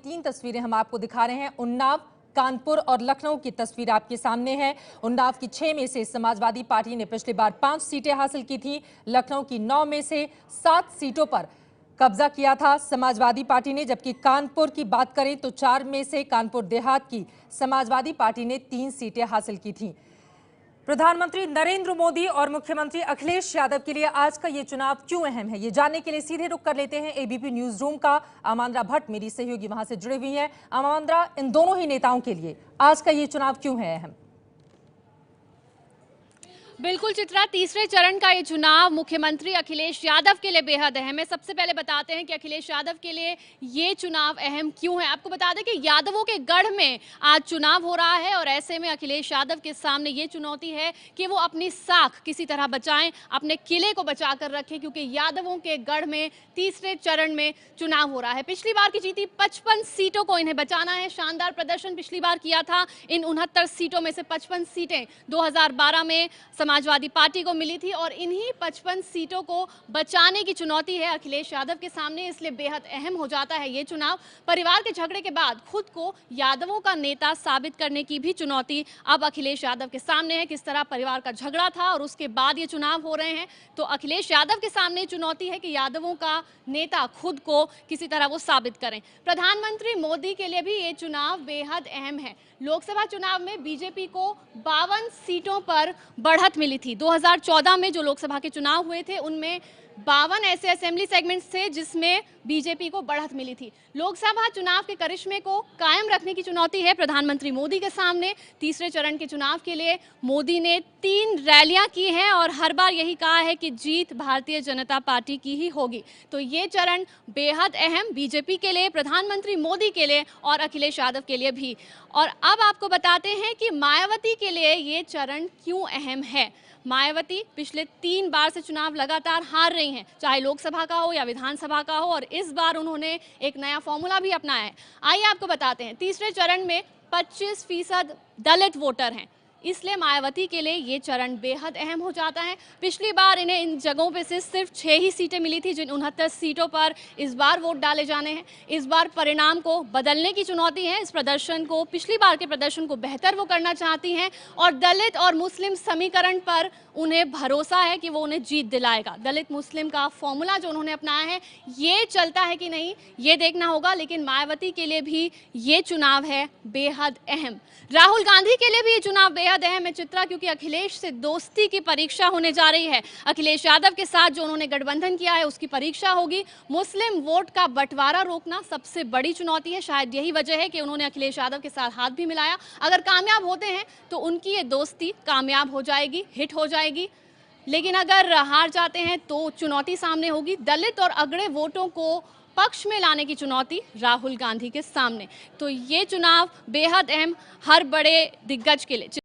तीन तस्वीरें हम आपको दिखा रहे हैं। उन्नाव, कानपुर और लखनऊ की तस्वीर आपके सामने है। उन्नाव की 6 में से समाजवादी पार्टी ने पिछली बार 5 सीटें हासिल की थी। लखनऊ की 9 में से 7 सीटों पर कब्जा किया था समाजवादी पार्टी ने, जबकि कानपुर की बात करें तो 4 में से कानपुर देहात की समाजवादी पार्टी ने 3 सीटें हासिल की थी। प्रधानमंत्री नरेंद्र मोदी और मुख्यमंत्री अखिलेश यादव के लिए आज का ये चुनाव क्यों अहम है, ये जानने के लिए सीधे रुख कर लेते हैं एबीपी न्यूज रूम का। आमांद्रा भट्ट मेरी सहयोगी वहां से जुड़ी हुई हैं। आमांद्रा, इन दोनों ही नेताओं के लिए आज का ये चुनाव क्यों है अहम? बिल्कुल चित्रा, तीसरे चरण का ये चुनाव मुख्यमंत्री अखिलेश यादव के लिए बेहद अहम है। सबसे पहले बताते हैं कि अखिलेश यादव के लिए ये चुनाव अहम क्यों है। आपको बता दें कि यादवों के गढ़ में आज चुनाव हो रहा है और ऐसे में अखिलेश यादव के सामने ये चुनौती है कि वो अपनी साख किसी तरह बचाएं, अपने किले को बचा कर रखें, क्योंकि यादवों के गढ़ में तीसरे चरण में चुनाव हो रहा है। पिछली बार की जीती 55 सीटों को इन्हें बचाना है। शानदार प्रदर्शन पिछली बार किया था। इन 69 सीटों में से 55 सीटें 2012 में समाजवादी पार्टी को मिली थी और इन्हीं 55 सीटों को बचाने की चुनौती है अखिलेश यादव के सामने। इसलिए बेहद अहम हो जाता है ये चुनाव। परिवार के झगड़े के बाद खुद को यादवों का नेता साबित करने की भी चुनौती अब अखिलेश यादव के सामने है। किस तरह परिवार का झगड़ा था और उसके बाद ये चुनाव हो रहे हैं, तो अखिलेश यादव के सामने चुनौती है कि यादवों का नेता खुद को किसी तरह वो साबित करें। प्रधानमंत्री मोदी के लिए भी ये चुनाव बेहद अहम है। लोकसभा चुनाव में बीजेपी को 52 सीटों पर बढ़त मिली थी। 2014 में जो लोकसभा के चुनाव हुए थे उनमें 52 ऐसे असेंबली सेगमेंट्स थे जिसमें बीजेपी को बढ़त मिली थी। लोकसभा चुनाव के करिश्मे को कायम रखने की चुनौती है प्रधानमंत्री मोदी के सामने। तीसरे चरण के चुनाव के लिए मोदी ने 3 रैलियां की हैं और हर बार यही कहा है कि जीत भारतीय जनता पार्टी की ही होगी। तो ये चरण बेहद अहम बीजेपी के लिए, प्रधानमंत्री मोदी के लिए और अखिलेश यादव के लिए भी। और अब आपको बताते हैं कि मायावती के लिए ये चरण क्यों अहम है। मायावती पिछले 3 बार से चुनाव लगातार हार रही हैं, चाहे लोकसभा का हो या विधानसभा का हो, और इस बार उन्होंने एक नया फॉर्मूला भी अपनाया है। आइए आपको बताते हैं। तीसरे चरण में 25% दलित वोटर हैं, इसलिए मायावती के लिए ये चरण बेहद अहम हो जाता है। पिछली बार इन्हें इन जगहों पे से सिर्फ 6 ही सीटें मिली थी, जिन 69 सीटों पर इस बार वोट डाले जाने हैं। इस बार परिणाम को बदलने की चुनौती है। इस प्रदर्शन को, पिछली बार के प्रदर्शन को बेहतर वो करना चाहती हैं और दलित और मुस्लिम समीकरण पर उन्हें भरोसा है कि वो उन्हें जीत दिलाएगा। दलित मुस्लिम का फॉर्मूला जो उन्होंने अपनाया है ये चलता है कि नहीं, ये देखना होगा। लेकिन मायावती के लिए भी ये चुनाव है बेहद अहम। राहुल गांधी के लिए भी ये चुनाव बेहद अहम है चित्रा, क्योंकि अखिलेश से दोस्ती की परीक्षा होने जा रही है। अखिलेश यादव के साथ जो उन्होंने गठबंधन किया है उसकी परीक्षा होगी। मुस्लिम वोट का बंटवारा रोकना सबसे बड़ी चुनौती है। शायद यही वजह है कि उन्होंने अखिलेश यादव के साथ हाथ भी मिलाया। अगर कामयाब होते हैं तो उनकी ये दोस्ती कामयाब हो जाएगी, हिट हो जाएगी। लेकिन अगर हार जाते हैं तो चुनौती सामने होगी। दलित और अगड़े वोटों को पक्ष में लाने की चुनौती राहुल गांधी के सामने। तो ये चुनाव बेहद अहम हर बड़े दिग्गज के लिए।